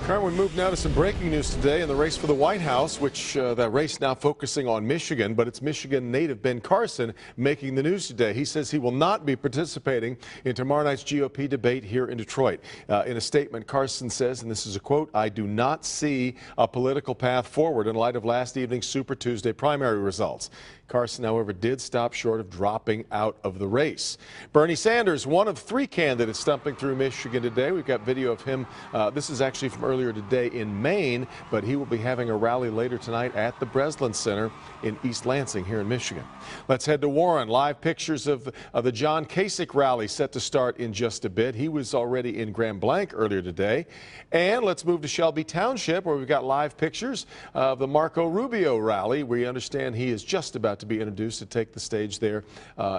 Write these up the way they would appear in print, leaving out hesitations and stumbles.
We move now to some breaking news today in the race for the White House, which that race now focusing on Michigan, but it's Michigan native Ben Carson making the news today. He says he will not be participating in tomorrow night's GOP debate here in Detroit. In a statement, Carson says, and this is a quote, "I do not see a political path forward in light of last evening's Super Tuesday primary results." Carson, however, did stop short of dropping out of the race. Bernie Sanders, one of three candidates stumping through Michigan today. We've got video of him. This is actually from earlier today in Maine, but he will be having a rally later tonight at the Breslin Center in East Lansing here in Michigan. Let's head to Warren. Live pictures of the John Kasich rally set to start in just a bit. He was already in Grand Blanc earlier today. And let's move to Shelby Township, where we've got live pictures of the Marco Rubio rally. We understand he is just about to be introduced to take the stage there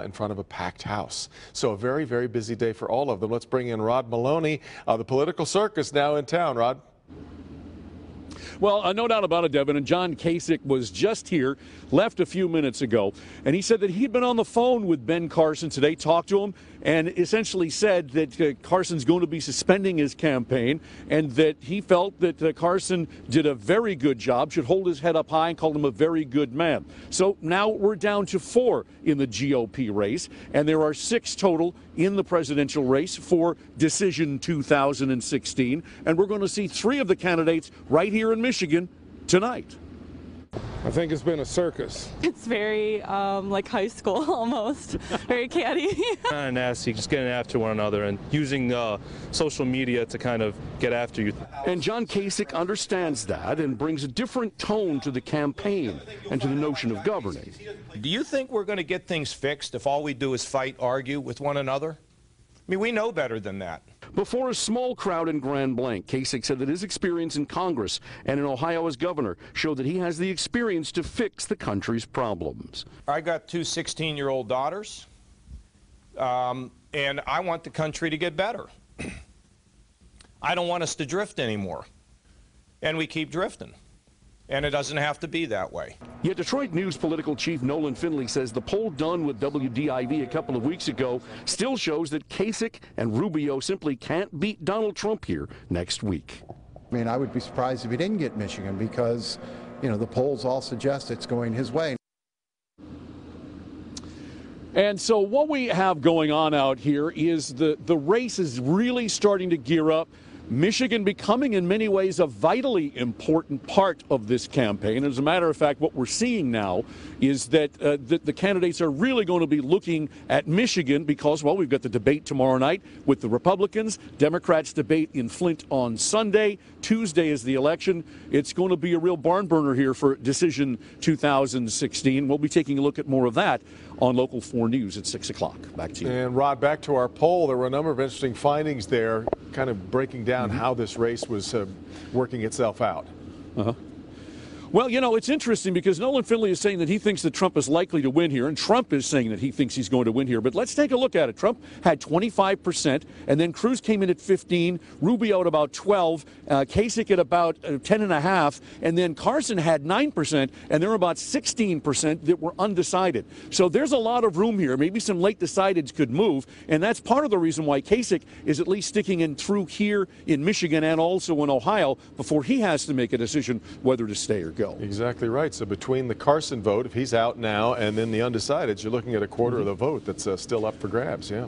in front of a packed house. So a very, very busy day for all of them. Let's bring in Rod Maloney, the political circus now in town. Rod. Well, no doubt about it, Devin, and John Kasich was just here, left a few minutes ago, and he said that he'd been on the phone with Ben Carson today, talked to him, and essentially said that Carson's going to be suspending his campaign, and that he felt that Carson did a very good job, should hold his head up high, and called him a very good man. So now we're down to 4 in the GOP race, and there are 6 total in the presidential race for Decision 2016, and we're going to see 3 of the candidates right here in Michigan tonight. I think it's been a circus. It's very like high school almost, very catty. Kind of nasty, just getting after one another and using social media to kind of get after you. And John Kasich understands that and brings a different tone to the campaign and to the notion of governing. Do you think we're going to get things fixed if all we do is fight, argue with one another? I mean, we know better than that. Before a small crowd in Grand Blanc, Kasich said that his experience in Congress and in Ohio as governor showed that he has the experience to fix the country's problems. I got 2 16-year-old daughters, and I want the country to get better. I don't want us to drift anymore, and we keep drifting. And it doesn't have to be that way. Yet Detroit News political chief Nolan Finley says the poll done with WDIV a couple of weeks ago still shows that Kasich and Rubio simply can't beat Donald Trump here next week. I mean, I would be surprised if he didn't get Michigan because, you know, the polls all suggest it's going his way. And so what we have going on out here is the race is really starting to gear up. Michigan becoming in many ways a vitally important part of this campaign. As a matter of fact, what we're seeing now is that the candidates are really going to be looking at Michigan because, well, we've got the debate tomorrow night with the Republicans. Democrats debate in Flint on Sunday. Tuesday is the election. It's going to be a real barn burner here for Decision 2016. We'll be taking a look at more of that on Local 4 News at 6 o'clock. Back to you. And Rod, back to our poll. There were a number of interesting findings there, kind of breaking down how this race was working itself out. Well, you know, it's interesting because Nolan Finley is saying that he thinks that Trump is likely to win here, and Trump is saying that he thinks he's going to win here. But let's take a look at it. Trump had 25%, and then Cruz came in at 15%, Rubio at about 12%, Kasich at about 10.5%, and then Carson had 9%, and there were about 16% that were undecided. So there's a lot of room here. Maybe some late decideds could move, and that's part of the reason why Kasich is at least sticking in through here in Michigan and also in Ohio before he has to make a decision whether to stay or go. Exactly right. So between the Carson vote, if he's out now, and then the undecideds, you're looking at a quarter of the vote that's still up for grabs. Yeah.